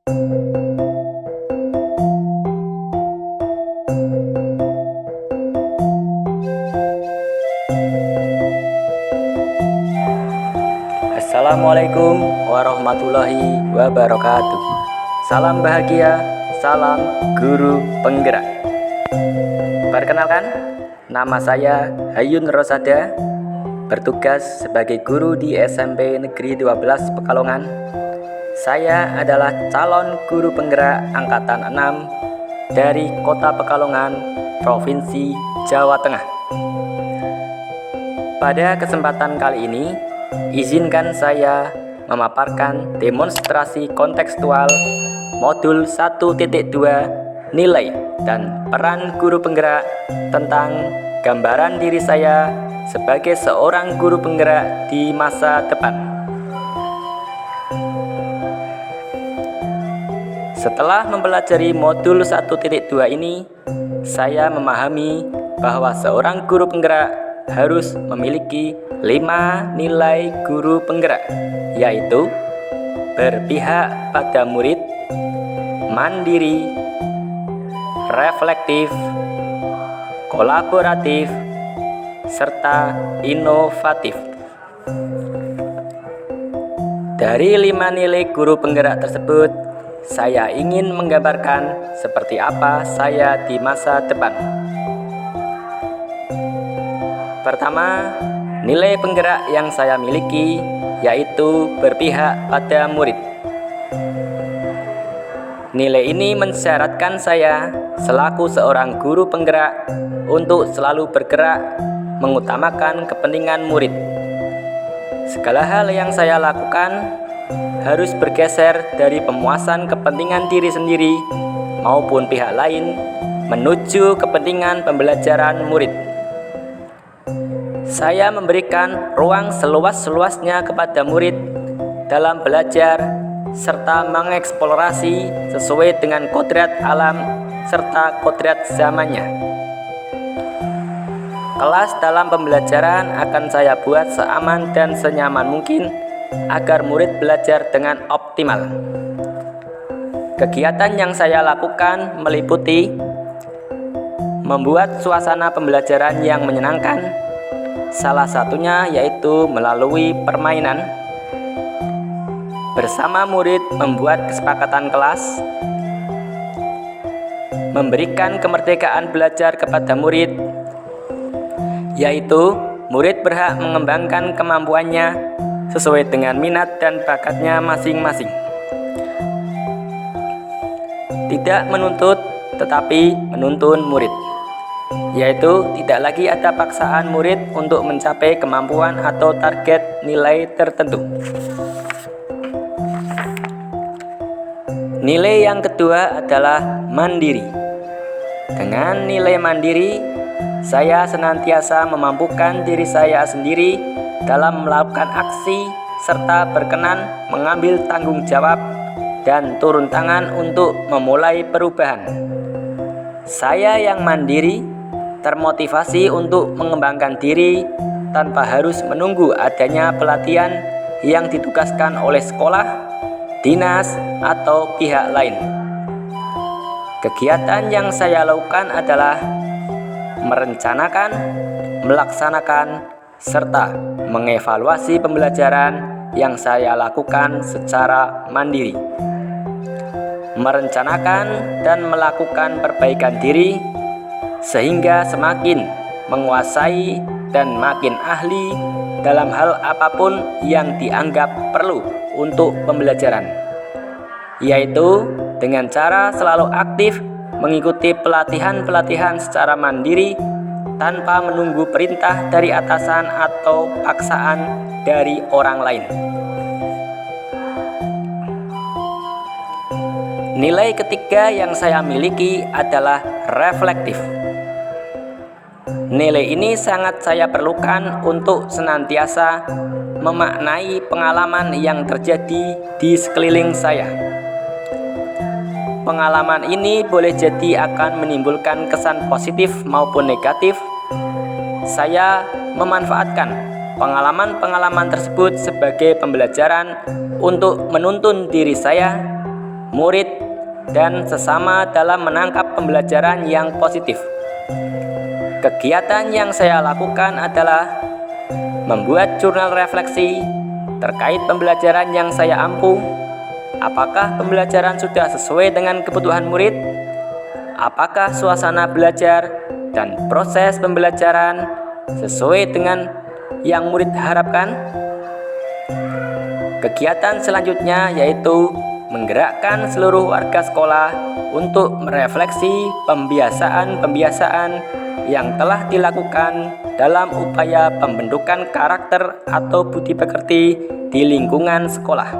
Assalamualaikum warahmatullahi wabarakatuh. Salam bahagia, salam guru penggerak. Perkenalkan, nama saya Hayun Rosada, bertugas sebagai guru di SMP Negeri 12 Pekalongan. Saya adalah calon guru penggerak angkatan 6 dari Kota Pekalongan, Provinsi Jawa Tengah. Pada kesempatan kali ini, izinkan saya memaparkan demonstrasi kontekstual modul 1.2 nilai dan peran guru penggerak tentang gambaran diri saya sebagai seorang guru penggerak di masa depan. Setelah mempelajari modul 1.2 ini, saya memahami bahwa seorang guru penggerak harus memiliki 5 nilai guru penggerak, yaitu berpihak pada murid, mandiri, reflektif, kolaboratif, serta inovatif. Dari 5 nilai guru penggerak tersebut, saya ingin menggambarkan seperti apa saya di masa depan. Pertama, nilai penggerak yang saya miliki yaitu berpihak pada murid. Nilai ini mensyaratkan saya selaku seorang guru penggerak untuk selalu bergerak mengutamakan kepentingan murid. Segala hal yang saya lakukan harus bergeser dari pemuasan kepentingan diri sendiri maupun pihak lain menuju kepentingan pembelajaran murid. Saya memberikan ruang seluas-luasnya kepada murid dalam belajar serta mengeksplorasi sesuai dengan kodrat alam serta kodrat zamannya. Kelas dalam pembelajaran akan saya buat seaman dan senyaman mungkin agar murid belajar dengan optimal. Kegiatan yang saya lakukan meliputi membuat suasana pembelajaran yang menyenangkan, salah satunya yaitu melalui permainan. Bersama murid membuat kesepakatan kelas, memberikan kemerdekaan belajar kepada murid, yaitu murid berhak mengembangkan kemampuannya sesuai dengan minat dan bakatnya masing-masing. Tidak menuntut, tetapi menuntun murid, yaitu tidak lagi ada paksaan murid untuk mencapai kemampuan atau target nilai tertentu. Nilai yang kedua adalah mandiri. Dengan nilai mandiri, saya senantiasa memampukan diri saya sendiri dalam melakukan aksi serta berkenan mengambil tanggung jawab dan turun tangan untuk memulai perubahan. Saya yang mandiri termotivasi untuk mengembangkan diri tanpa harus menunggu adanya pelatihan yang ditugaskan oleh sekolah, dinas, atau pihak lain. Kegiatan yang saya lakukan adalah merencanakan, melaksanakan, serta mengevaluasi pembelajaran yang saya lakukan secara mandiri. Merencanakan dan melakukan perbaikan diri sehingga semakin menguasai dan makin ahli dalam hal apapun yang dianggap perlu untuk pembelajaran, yaitu dengan cara selalu aktif mengikuti pelatihan-pelatihan secara mandiri tanpa menunggu perintah dari atasan atau paksaan dari orang lain. Nilai ketiga yang saya miliki adalah reflektif. Nilai ini sangat saya perlukan untuk senantiasa memaknai pengalaman yang terjadi di sekeliling saya. Pengalaman ini boleh jadi akan menimbulkan kesan positif maupun negatif. Saya memanfaatkan pengalaman-pengalaman tersebut sebagai pembelajaran untuk menuntun diri saya murid, dan sesama dalam menangkap pembelajaran yang positif. Kegiatan yang saya lakukan adalah membuat jurnal refleksi terkait pembelajaran yang saya ampu. Apakah pembelajaran sudah sesuai dengan kebutuhan murid? Apakah suasana belajar dan proses pembelajaran sesuai dengan yang murid harapkan? Kegiatan selanjutnya yaitu menggerakkan seluruh warga sekolah untuk merefleksi pembiasaan-pembiasaan yang telah dilakukan dalam upaya pembentukan karakter atau budi pekerti di lingkungan sekolah.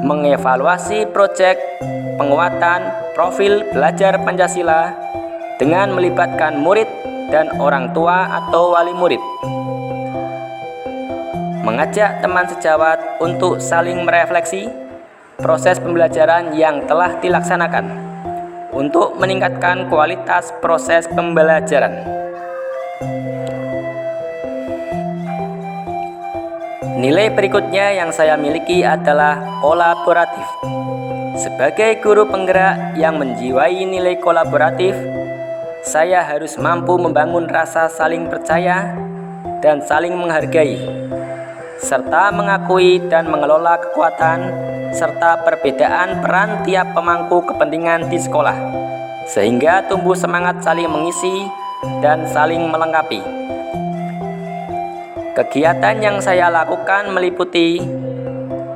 Mengevaluasi proyek penguatan profil belajar Pancasila dengan melibatkan murid dan orang tua atau wali murid. Mengajak teman sejawat untuk saling merefleksi proses pembelajaran yang telah dilaksanakan untuk meningkatkan kualitas proses pembelajaran. Nilai berikutnya yang saya miliki adalah kolaboratif. Sebagai guru penggerak yang menjiwai nilai kolaboratif, saya harus mampu membangun rasa saling percaya dan saling menghargai, serta mengakui dan mengelola kekuatan serta perbedaan peran tiap pemangku kepentingan di sekolah, sehingga tumbuh semangat saling mengisi dan saling melengkapi. Kegiatan yang saya lakukan meliputi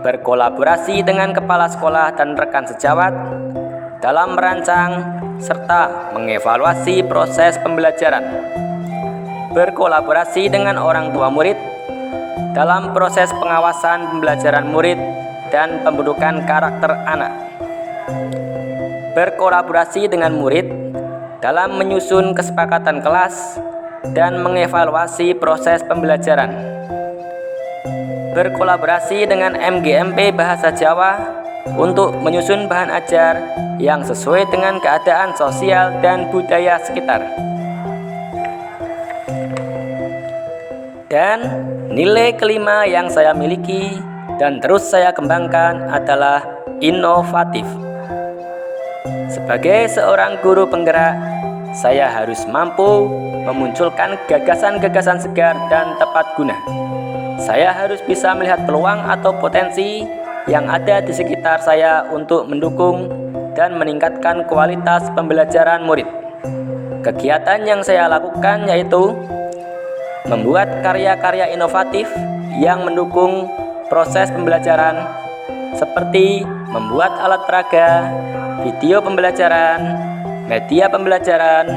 berkolaborasi dengan kepala sekolah dan rekan sejawat dalam merancang serta mengevaluasi proses pembelajaran, berkolaborasi dengan orang tua murid dalam proses pengawasan pembelajaran murid dan pembentukan karakter anak, berkolaborasi dengan murid dalam menyusun kesepakatan kelas dan mengevaluasi proses pembelajaran, berkolaborasi dengan MGMP Bahasa Jawa untuk menyusun bahan ajar yang sesuai dengan keadaan sosial dan budaya sekitar. Dan nilai kelima yang saya miliki dan terus saya kembangkan adalah inovatif. Sebagai seorang guru penggerak, saya harus mampu memunculkan gagasan-gagasan segar dan tepat guna. Saya harus bisa melihat peluang atau potensi yang ada di sekitar saya untuk mendukung dan meningkatkan kualitas pembelajaran murid. Kegiatan yang saya lakukan yaitu membuat karya-karya inovatif yang mendukung proses pembelajaran, seperti membuat alat peraga, video pembelajaran, media pembelajaran,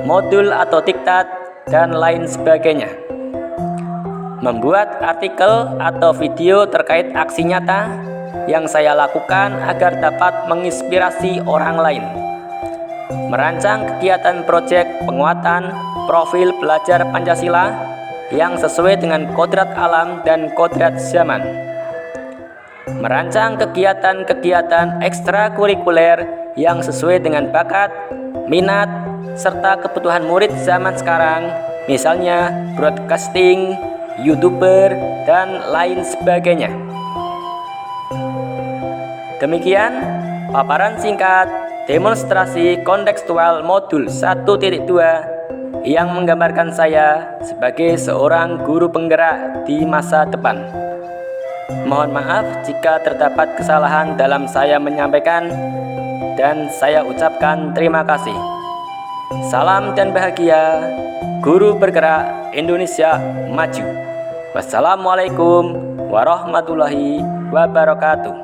modul atau diktat, dan lain sebagainya. Membuat artikel atau video terkait aksi nyata yang saya lakukan agar dapat menginspirasi orang lain. Merancang kegiatan proyek penguatan profil belajar Pancasila yang sesuai dengan kodrat alam dan kodrat zaman. Merancang kegiatan-kegiatan ekstrakurikuler yang sesuai dengan bakat, minat, serta kebutuhan murid zaman sekarang, misalnya broadcasting, YouTuber, dan lain sebagainya. Demikian paparan singkat demonstrasi kontekstual modul 1.2 yang menggambarkan saya sebagai seorang guru penggerak di masa depan. Mohon maaf jika terdapat kesalahan dalam saya menyampaikan, dan saya ucapkan terima kasih. Salam dan bahagia, guru bergerak Indonesia maju. Wassalamualaikum warahmatullahi wabarakatuh.